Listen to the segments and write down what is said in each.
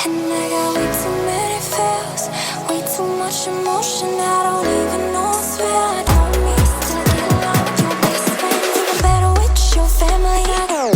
And I got way too many feels, way too much emotion. I don't even know what's real. I don't need to get along with your best friend, even better with your family. I go.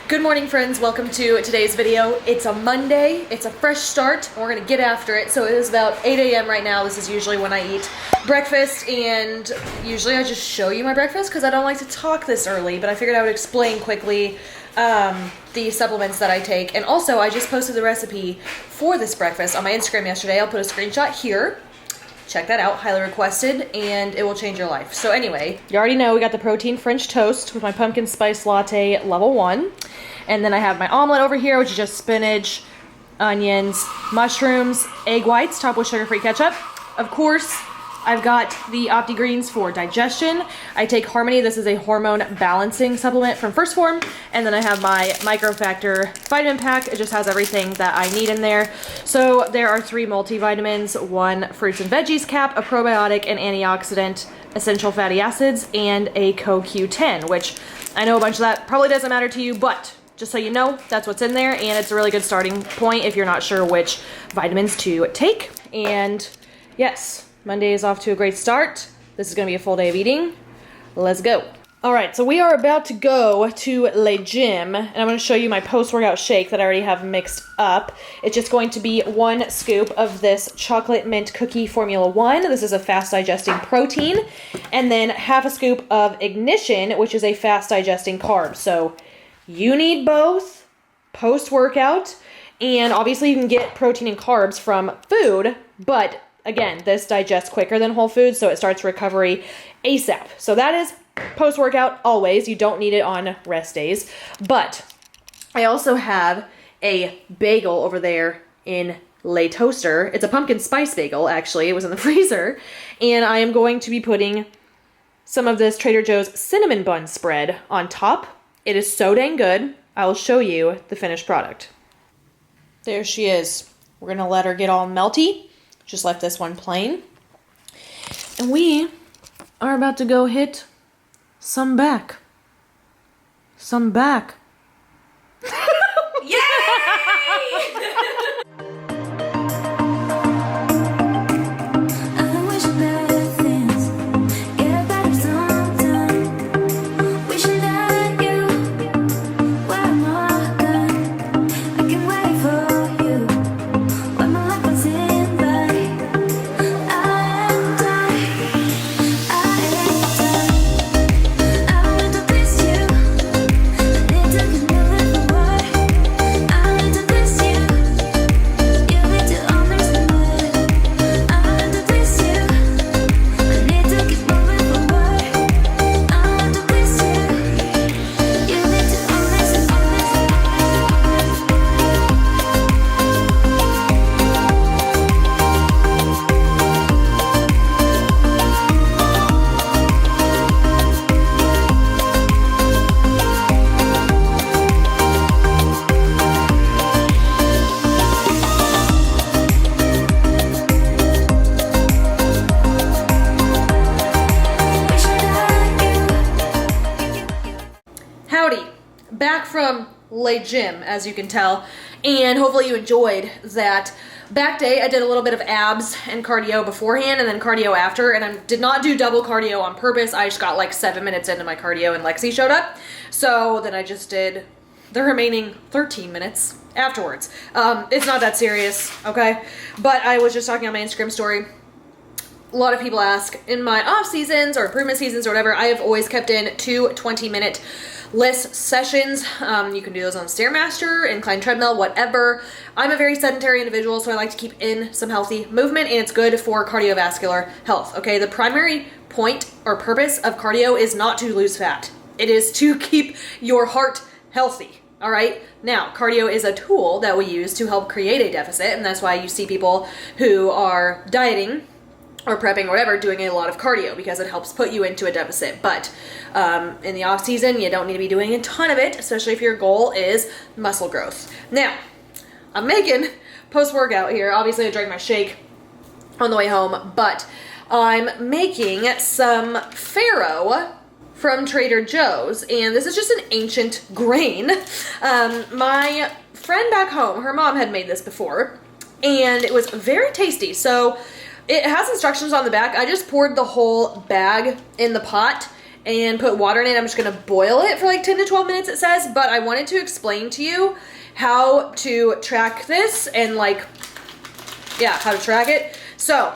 Good morning, friends. Welcome to today's video. It's a Monday. It's a fresh start. And we're gonna get after it. So it is about 8 a.m. right now. This is usually when I eat breakfast, and usually I just show you my breakfast because I don't like to talk this early, but I figured I would explain quickly the supplements that I take. And also, I just posted the recipe for this breakfast on my Instagram yesterday. I'll put a screenshot here. Check that out, highly requested, and it will change your life. So anyway, you already know we got the protein French toast with my pumpkin spice latte level 1. And then I have my omelet over here, which is just spinach, onions, mushrooms, egg whites topped with sugar-free ketchup. Of course, I've got the Opti Greens for digestion. I take Harmony. This is a hormone balancing supplement from PHORM. And then I have my Microfactor vitamin pack. It just has everything that I need in there. So there are 3 multivitamins, 1 fruits and veggies cap, a probiotic and antioxidant, essential fatty acids, and a CoQ10, which I know a bunch of that probably doesn't matter to you, but just so you know, that's what's in there, and it's a really good starting point if you're not sure which vitamins to take. And yes, Monday is off to a great start. This is gonna be a full day of eating. Let's go. All right, so we are about to go to Le Gym, and I'm gonna show you my post-workout shake that I already have mixed up. It's just going to be 1 scoop of this chocolate mint cookie Formula 1. This is a fast digesting protein, and then half a scoop of Ignition, which is a fast digesting carb. So you need both post-workout, and obviously you can get protein and carbs from food, but again, this digests quicker than whole foods, so it starts recovery ASAP. So that is post-workout always. You don't need it on rest days. But I also have a bagel over there in Le Toaster. It's a pumpkin spice bagel, actually. It was in the freezer. And I am going to be putting some of this Trader Joe's cinnamon bun spread on top. It is so dang good. I will show you the finished product. There she is. We're gonna let her get all melty. Just left this one plain. And we are about to go hit some back. Some back. Yay! Howdy, back from Le Gym, as you can tell, and hopefully you enjoyed that back day. I did a little bit of abs and cardio beforehand and then cardio after, and I did not do double cardio on purpose. I just got like 7 minutes into my cardio and Lexi showed up, so then I just did the remaining 13 minutes afterwards. It's not that serious, okay? But I was just talking on my Instagram story. A lot of people ask, in my off seasons or improvement seasons or whatever, I have always kept in 2 20-minute list sessions. You can do those on Stairmaster, incline treadmill, whatever. I'm a very sedentary individual, so I like to keep in some healthy movement, and it's good for cardiovascular health, okay? The primary point or purpose of cardio is not to lose fat. It is to keep your heart healthy, all right? Now, cardio is a tool that we use to help create a deficit, and that's why you see people who are dieting or prepping or whatever doing a lot of cardio, because it helps put you into a deficit. But in the off season, you don't need to be doing a ton of it, especially if your goal is muscle growth. Now, I'm making post-workout here. Obviously I drank my shake on the way home, but I'm making some farro from Trader Joe's, and this is just an ancient grain. My friend back home, her mom had made this before, and it was very tasty. So it has instructions on the back. I just poured the whole bag in the pot and put water in it. I'm just gonna boil it for like 10 to 12 minutes, it says, but I wanted to explain to you how to track this and like, yeah, how to track it. So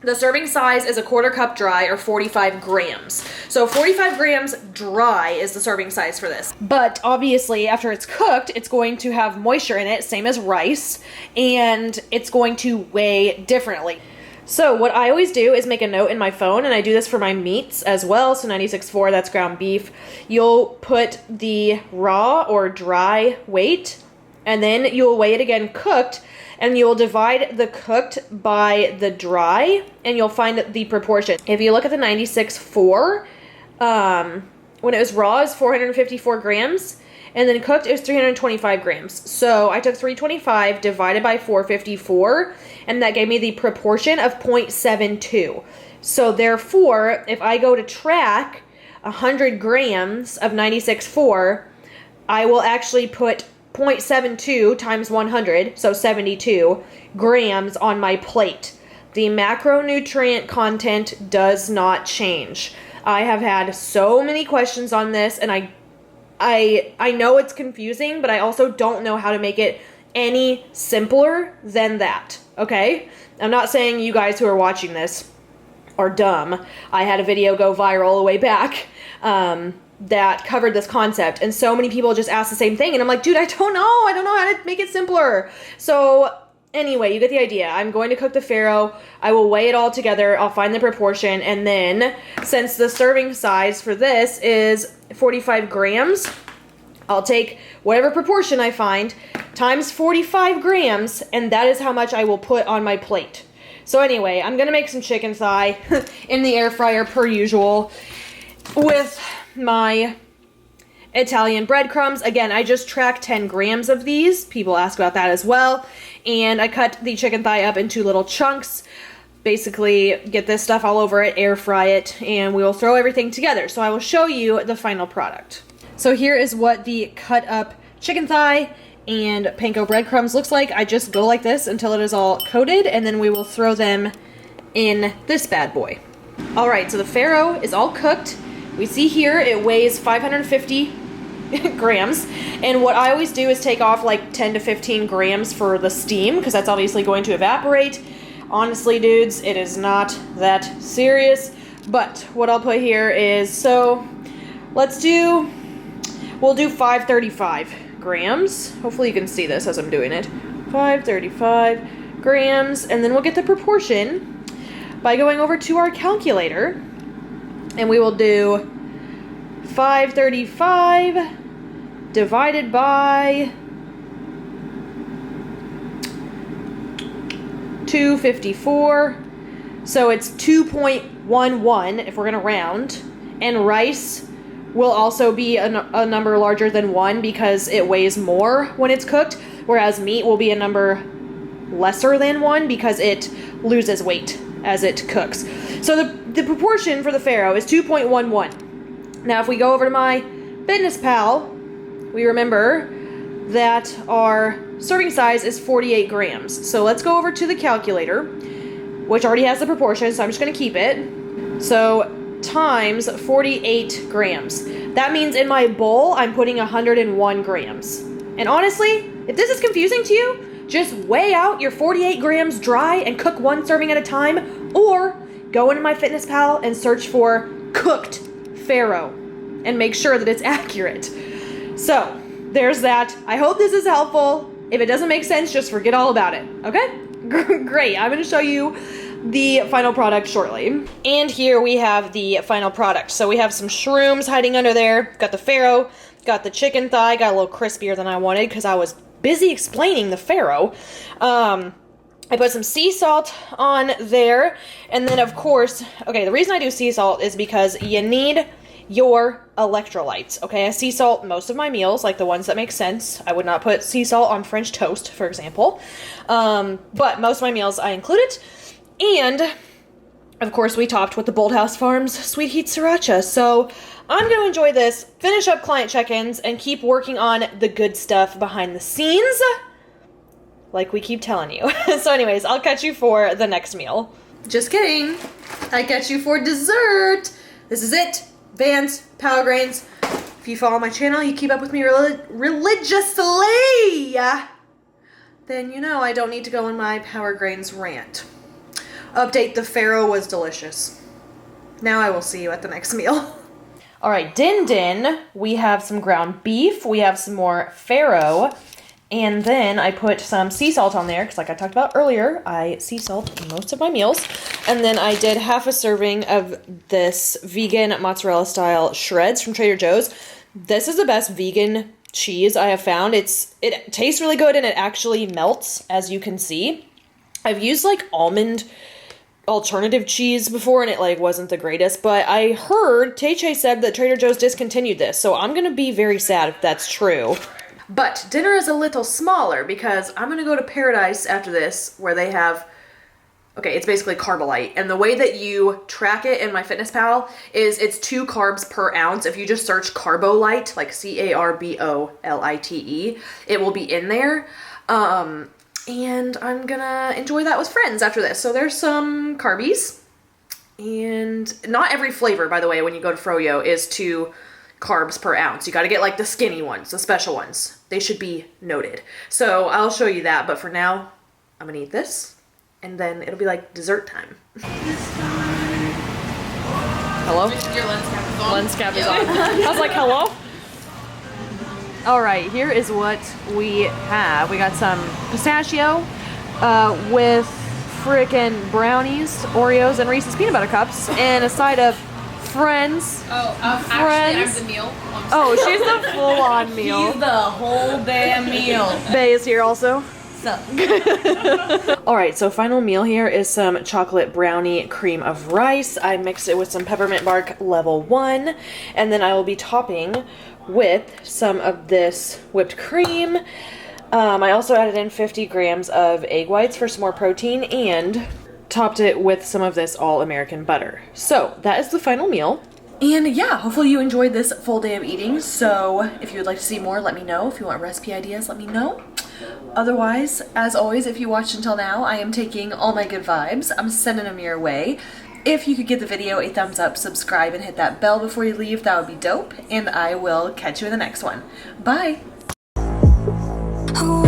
the serving size is a 1/4 cup dry, or 45 grams. So 45 grams dry is the serving size for this. But obviously after it's cooked, it's going to have moisture in it, same as rice, and it's going to weigh differently. So what I always do is make a note in my phone, and I do this for my meats as well. So 96.4, that's ground beef. You'll put the raw or dry weight, and then you'll weigh it again cooked, and you'll divide the cooked by the dry, and you'll find the proportion. If you look at the 96.4, when it was raw, it's 454 grams, and then cooked, it was 325 grams. So I took 325 divided by 454, and that gave me the proportion of 0.72. So therefore, if I go to track 100 grams of 96.4, I will actually put 0.72 times 100, so 72 grams on my plate. The macronutrient content does not change. I have had so many questions on this, and I know it's confusing, but I also don't know how to make it any simpler than that, okay? I'm not saying you guys who are watching this are dumb. I had a video go viral a way back, that covered this concept, and so many people just ask the same thing, and I'm like, dude, I don't know how to make it simpler. So anyway, you get the idea. I'm going to cook the farro. I will weigh it all together. I'll find the proportion, and then since the serving size for this is 45 grams, I'll take whatever proportion I find times 45 grams, and that is how much I will put on my plate. So anyway, I'm gonna make some chicken thigh in the air fryer per usual with my Italian breadcrumbs. Again, I just track 10 grams of these. People ask about that as well. And I cut the chicken thigh up into little chunks. Basically, get this stuff all over it, air fry it, and we will throw everything together. So I will show you the final product. So here is what the cut up chicken thigh and panko breadcrumbs looks like. I just go like this until it is all coated, and then we will throw them in this bad boy. All right, so the farro is all cooked. We see here it weighs 550 grams, and what I always do is take off like 10 to 15 grams for the steam, because that's obviously going to evaporate. Honestly, dudes, it is not that serious, but what I'll put here is, so we'll do 535 grams. Hopefully you can see this as I'm doing it. 535 grams, and then we'll get the proportion by going over to our calculator. And we will do 535 divided by 254. So it's 2.11 if we're going to round. And rice will also be a number larger than 1 because it weighs more when it's cooked. Whereas meat will be a number lesser than 1 because it loses weight as it cooks. So the proportion for the farro is 2.11. Now if we go over to my Fitness Pal, we remember that our serving size is 48 grams. So let's go over to the calculator, which already has the proportion, so I'm just going to keep it. So times 48 grams. That means in my bowl, I'm putting 101 grams. And honestly, if this is confusing to you, just weigh out your 48 grams dry and cook one serving at a time, or go into my Fitness Pal and search for cooked farro and make sure that it's accurate. So there's that. I hope this is helpful. If it doesn't make sense, just forget all about it. Okay? Great. I'm going to show you the final product shortly. And here we have the final product. So we have some shrooms hiding under there. Got the farro, got the chicken thigh, got a little crispier than I wanted because I was busy explaining the farro. I put some sea salt on there, and then of course, okay, the reason I do sea salt is because you need your electrolytes. Okay, I sea salt most of my meals, like the ones that make sense. I would not put sea salt on French toast, for example. But most of my meals I include it. And of course, we topped with the Bold House Farms Sweet Heat Sriracha. So I'm going to enjoy this, finish up client check-ins, and keep working on the good stuff behind the scenes, like we keep telling you. So anyways, I'll catch you for the next meal. Just kidding. I catch you for dessert. This is it. Vans, Power Grains. If you follow my channel, you keep up with me religiously, then you know I don't need to go on my Power Grains rant. Update, the farro was delicious. Now I will see you at the next meal. All right, din din, we have some ground beef, we have some more farro, and then I put some sea salt on there, because like I talked about earlier, I sea salt most of my meals. And then I did half a serving of this vegan mozzarella style shreds from Trader Joe's. This is the best vegan cheese I have found. It tastes really good and it actually melts, as you can see. I've used like almond alternative cheese before and it like wasn't the greatest, but I heard Tay said that Trader Joe's discontinued this, so I'm gonna be very sad if that's true. But dinner is a little smaller because I'm gonna go to Paradise after this, where they have, okay, it's basically Carbolite, and the way that you track it in MyFitnessPal is it's 2 carbs per ounce. If you just search Carbolite, like Carbolite, it will be in there. And I'm gonna enjoy that with friends after this. So there's some carbies. And not every flavor, by the way, when you go to Froyo, is 2 carbs per ounce. You gotta get like the skinny ones, the special ones. They should be noted. So I'll show you that, but for now, I'm gonna eat this. And then it'll be like dessert time. Hello? Your lens cap is on. Lens cap is on. I was like, hello? All right, here is what we have. We got some pistachio with frickin' brownies, Oreos, and Reese's peanut butter cups, and a side of Friends. Actually, I'm the meal. Oh, she's the full-on meal. She's the whole damn meal. Bae is here also. So. All right, so final meal here is some chocolate brownie cream of rice. I mixed it with some peppermint bark level 1, and then I will be topping with some of this whipped cream. I also added in 50 grams of egg whites for some more protein and topped it with some of this all-American butter. So that is the final meal. And yeah, hopefully you enjoyed this full day of eating. So if you would like to see more, let me know. If you want recipe ideas, let me know. Otherwise, as always, if you watched until now, I am taking all my good vibes. I'm sending them your way. If you could give the video a thumbs up, subscribe, and hit that bell before you leave, that would be dope. And I will catch you in the next one. Bye! Oh,